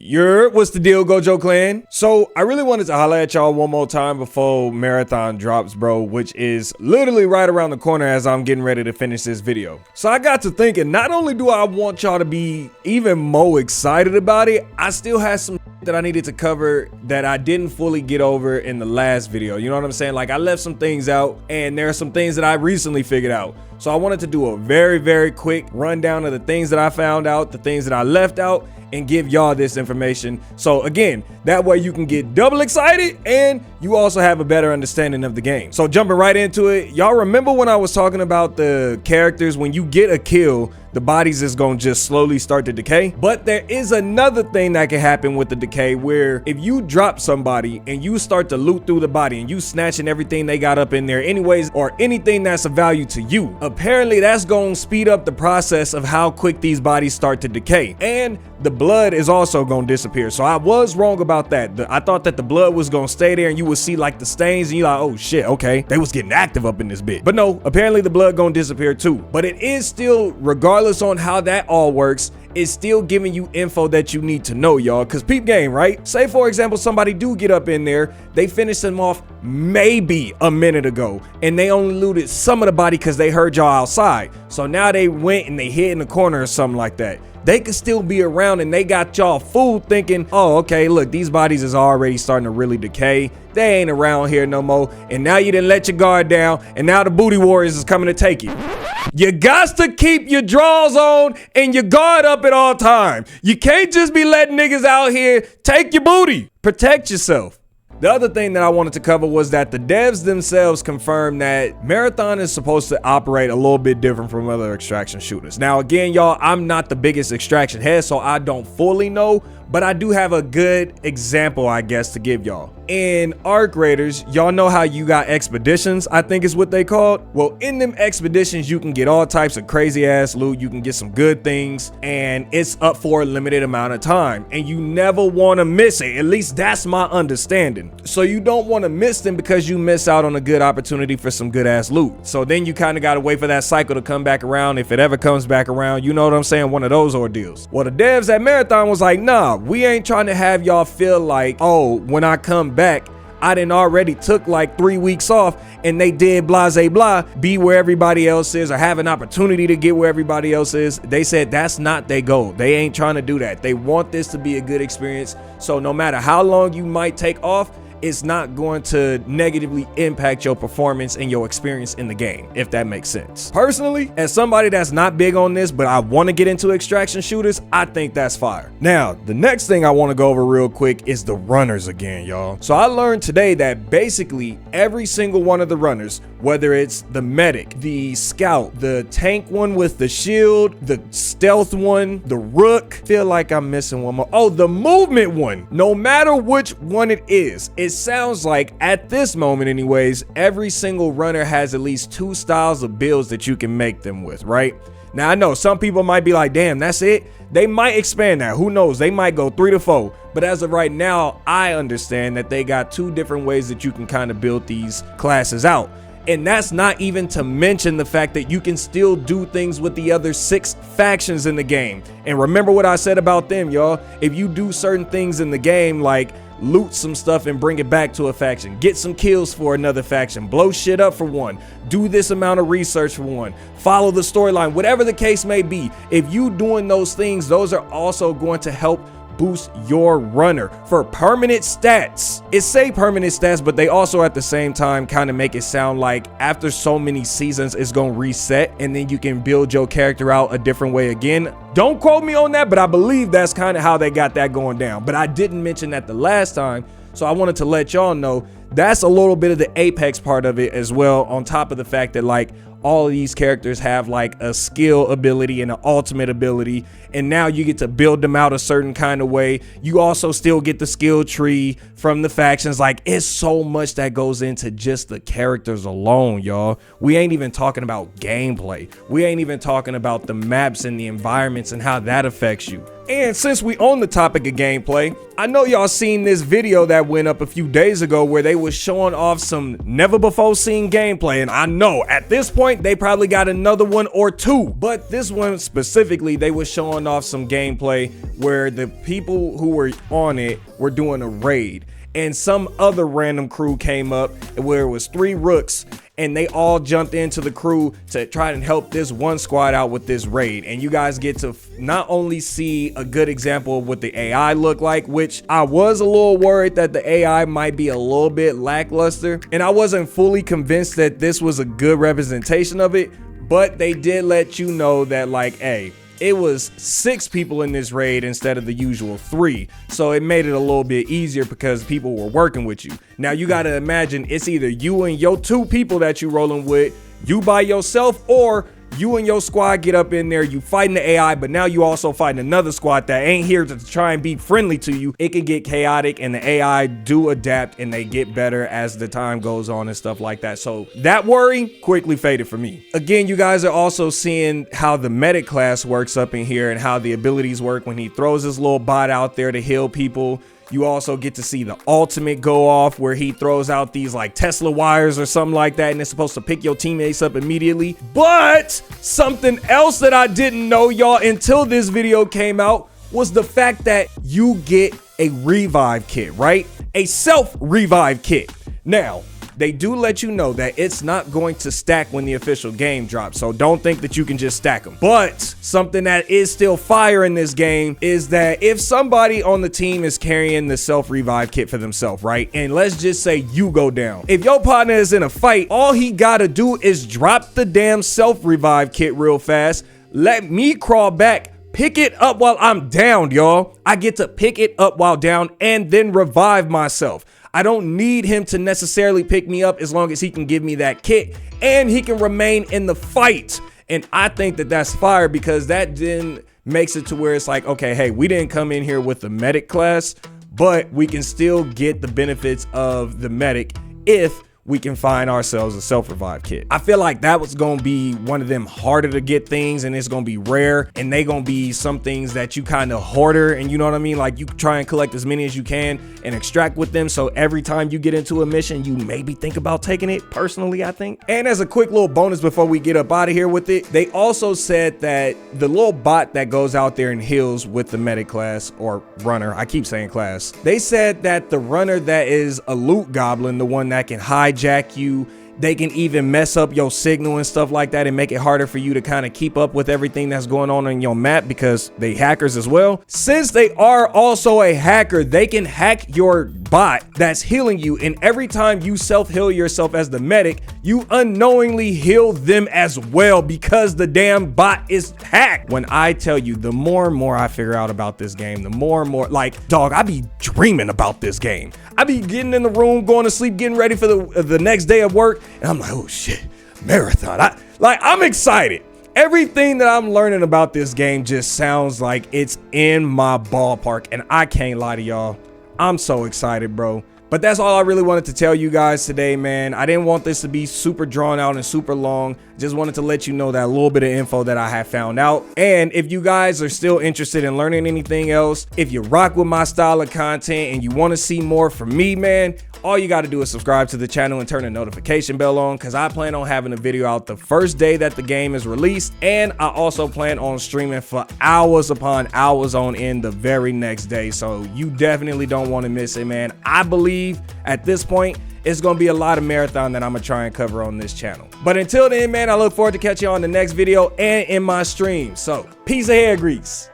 What's the deal, Gojo Clan? So I really wanted to holler at y'all one more time before Marathon drops, bro, which is literally right around the corner as I'm getting ready to finish this video. So I got to thinking, not only do I want y'all to be even more excited about it, I still had some that I needed to cover that I didn't fully get over in the last video. You know what I'm saying? Like, I left some things out, and there are some things that I recently figured out. So I wanted to do a very, very quick rundown of the things that I found out, the things that I left out, and give y'all this information. So again, that way you can get double excited and you also have a better understanding of the game. So jumping right into it, y'all remember when I was talking about the characters, when you get a kill, the bodies is gonna just slowly start to decay? But there is another thing that can happen with the decay, where if you drop somebody and you start to loot through the body and you snatching everything they got up in there anyways, or anything that's of value to you, apparently that's gonna speed up the process of how quick these bodies start to decay. And the blood is also gonna disappear. So I was wrong about that. I thought that the blood was gonna stay there and you would see like the stains and you're like, oh shit, okay, they was getting active up in this bit. But no, apparently the blood gonna disappear too. But it is still, regardless on how that all works, it's still giving you info that you need to know, y'all. Because peep game, right? Say for example, somebody do get up in there, they finished them off maybe a minute ago, and they only looted some of the body because they heard y'all outside. So now they went and they hid in the corner or something like that. They could still be around and they got y'all fooled thinking, oh, okay, look, these bodies is already starting to really decay. They ain't around here no more. And now you didn't let your guard down, and now the booty warriors is coming to take you. You got to keep your drawers on and your guard up at all time. You can't just be letting niggas out here take your booty. Protect yourself. The other thing that I wanted to cover was that the devs themselves confirmed that Marathon is supposed to operate a little bit different from other extraction shooters. Now, again, y'all, I'm not the biggest extraction head, so I don't fully know, but I do have a good example, I guess, to give y'all. In Arc Raiders, y'all know how you got expeditions, I think is what they called. Well, in them expeditions, you can get all types of crazy ass loot. You can get some good things, and it's up for a limited amount of time, and you never want to miss it. At least that's my understanding. So you don't want to miss them because you miss out on a good opportunity for some good ass loot. So then you kind of got to wait for that cycle to come back around, if it ever comes back around. You know what I'm saying? One of those ordeals. Well, the devs at Marathon was like, nah, we ain't trying to have y'all feel like, oh, when I come back, I done already took like 3 weeks off and they did blase blah, be where everybody else is, or have an opportunity to get where everybody else is. They said that's not their goal. They ain't trying to do that. They want this to be a good experience. So no matter how long you might take off, it's not going to negatively impact your performance and your experience in the game, if that makes sense. Personally, as somebody that's not big on this, but I want to get into extraction shooters, I think that's fire. Now, the next thing I want to go over real quick is the runners again, y'all. So I learned today that basically every single one of the runners, whether it's the medic, the scout, the tank one with the shield, the stealth one, the rook, feel like I'm missing one more. Oh, the movement one. No matter which one it is, it sounds like at this moment anyways, every single runner has at least 2 styles of builds that you can make them with, right? Now I know some people might be like, damn, that's it. They might expand that, who knows? They might go 3 to 4, but as of right now, I understand that they got 2 different ways that you can kind of build these classes out. And that's not even to mention the fact that you can still do things with the other 6 factions in the game. And remember what I said about them, y'all. If you do certain things in the game, like loot some stuff and bring it back to a faction, get some kills for another faction, blow shit up for one, do this amount of research for one, follow the storyline, whatever the case may be, if you doing those things, those are also going to help boost your runner for permanent stats. It say permanent stats, but they also at the same time kind of make it sound like after so many seasons it's gonna reset and then you can build your character out a different way again. Don't quote me on that, but I believe that's kind of how they got that going down. But I didn't mention that the last time, so I wanted to let y'all know that's a little bit of the apex part of it as well, on top of the fact that like all of these characters have like a skill ability and an ultimate ability, and now you get to build them out a certain kind of way. You also still get the skill tree from the factions. Like, it's so much that goes into just the characters alone, y'all. We ain't even talking about gameplay. We ain't even talking about the maps and the environments and how that affects you. And since we on the topic of gameplay, I know y'all seen this video that went up a few days ago where they was showing off some never before seen gameplay, and I know at this point point, they probably got another one or two. But this one specifically, they were showing off some gameplay where the people who were on it were doing a raid. And some other random crew came up where it was 3 rooks, and they all jumped into the crew to try and help this one squad out with this raid. And you guys get to not only see a good example of what the AI looked like, which I was a little worried that the AI might be a little bit lackluster, and I wasn't fully convinced that this was a good representation of it, but they did let you know that, like, hey, it was 6 people in this raid instead of the usual 3. So it made it a little bit easier because people were working with you. Now you got to imagine it's either you and your 2 people that you rolling with, you by yourself, or you and your squad get up in there, you fighting the AI, but now you also fighting another squad that ain't here to try and be friendly to you. It can get chaotic, and the AI do adapt and they get better as the time goes on and stuff like that. So that worry quickly faded for me. Again, you guys are also seeing how the medic class works up in here and how the abilities work when he throws his little bot out there to heal people. You also get to see the ultimate go off where he throws out these like Tesla wires or something like that, and it's supposed to pick your teammates up immediately. But something else that I didn't know, y'all, until this video came out, was the fact that you get a revive kit, right? A self revive kit. Now, they do let you know that it's not going to stack when the official game drops, so don't think that you can just stack them. But something that is still fire in this game is that if somebody on the team is carrying the self-revive kit for themselves, right? And let's just say you go down. If your partner is in a fight, all he gotta do is drop the damn self-revive kit real fast, let me crawl back, pick it up while I'm down, y'all. I get to pick it up while down and then revive myself. I don't need him to necessarily pick me up as long as he can give me that kit and he can remain in the fight. And I think that that's fire because that then makes it to where it's like, okay, hey, we didn't come in here with the medic class, but we can still get the benefits of the medic if we can find ourselves a self-revive kit. I feel like that was gonna be one of them harder to get things, and it's gonna be rare, and they gonna be some things that you kind of hoarder, and you know what I mean? Like you try and collect as many as you can and extract with them, so every time you get into a mission, you maybe think about taking it, personally, I think. And as a quick little bonus before we get up out of here with it, they also said that the little bot that goes out there and heals with the medic class, or runner, I keep saying class, they said that the runner that is a loot goblin, the one that can hijack you, they can even mess up your signal and stuff like that and make it harder for you to kind of keep up with everything that's going on in your map because they hackers as well. Since they are also a hacker, they can hack your bot that's healing you, and every time you self-heal yourself as the medic, you unknowingly heal them as well because the damn bot is hacked. When I tell you, the more and more I figure out about this game, the more and more, like, dog, I be dreaming about this game. I be getting in the room, going to sleep, getting ready for the next day of work, and I'm like, oh shit, marathon. I'm excited. Everything that I'm learning about this game just sounds like it's in my ballpark, and I can't lie to y'all, I'm so excited, bro. But that's all I really wanted to tell you guys today, man. I didn't want this to be super drawn out and super long. Just wanted to let you know that little bit of info that I have found out. And if you guys are still interested in learning anything else, if you rock with my style of content and you want to see more from me, man, all you got to do is subscribe to the channel and turn the notification bell on, because I plan on having a video out the first day that the game is released, and I also plan on streaming for hours upon hours on end the very next day, so you definitely don't want to miss it, man. I believe at this point it's gonna be a lot of marathon that I'm gonna try and cover on this channel. But until then, man, I look forward to catching you on the next video and in my stream. So peace ahead, Greeks.